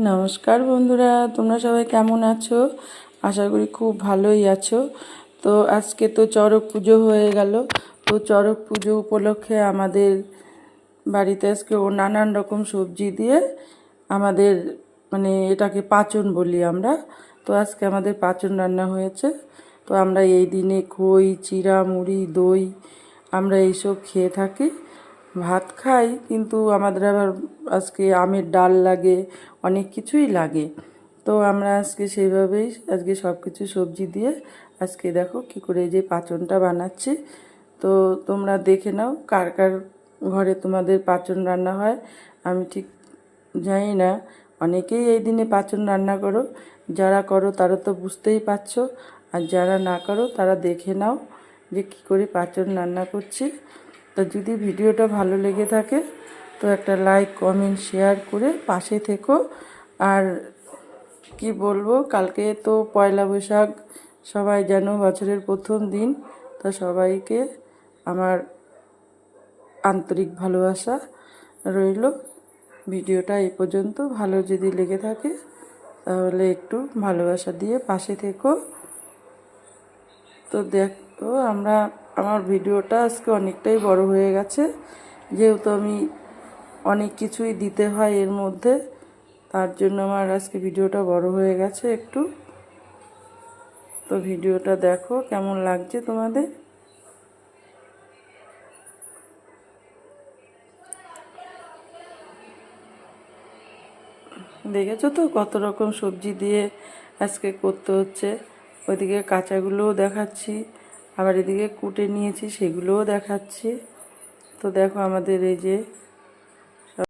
নমস্কার বন্ধুরা, তোমরা সবাই কেমন আছো? আশা করি খুব ভালোই আছো। তো আজকে তো চড়ক পুজো হয়ে গেল। তো চড়ক পুজো উপলক্ষে আমাদের বাড়িতে আজকে নানান রকম সবজি দিয়ে আমাদের এটাকে পাঁচন বলি আমরা। তো আজকে আমাদের পাঁচন রান্না হয়েছে। তো আমরা এই দিনে খই, চিড়া, মুড়ি, দই আমরা এইসব খেয়ে থাকি। ভাত খাই, কিন্তু আমাদের আবার আজকে আমের ডাল লাগে, অনেক কিছুই লাগে। তো আমরা আজকে সেইভাবেই আজকে সব কিছু সবজি দিয়ে আজকে দেখো কি করে এই যে পাঁচনটা বানাচ্ছি। তো তোমরা দেখে নাও কার কার ঘরে তোমাদের পাঁচন রান্না হয়। আমি ঠিক জানি না, অনেকেই এই দিনে পাঁচন রান্না করো। যারা করো তারা তো বুঝতেই পারছো, আর যারা না করো তারা দেখে নাও যে কী করে পাঁচন রান্না করছি। তো যদি ভিডিওটা ভালো লেগে থাকে তো একটা লাইক, কমেন্ট, শেয়ার করে পাশে থেকো। আর কি বলবো, কালকে তো পয়লা বৈশাখ, সবাই যেন বছরের প্রথম দিন। তো সবাইকে আমার আন্তরিক ভালোবাসা রইল। ভিডিওটা এই পর্যন্ত ভালো যদি লেগে থাকে তাহলে একটু ভালোবাসা দিয়ে পাশে থেকো। তো দেখো আমার ভিডিওটা আজকে অনেকটাই বড় হয়ে গেছে, যেহেতু আমি অনেক কিছুই দিতে হয় এর মধ্যে, তার জন্য আমার আজকে ভিডিওটা বড় হয়ে গেছে একটু। তো ভিডিওটা দেখো কেমন লাগছে তোমাদের। দেখেছো তো কত রকম সবজি দিয়ে আজকে করতে হচ্ছে। ওইদিকে কাঁচাগুলোও দেখাচ্ছি, আবার এদিকে কুটে নিয়েছি সেগুলোও দেখাচ্ছি। তো দেখো আমাদের এই যে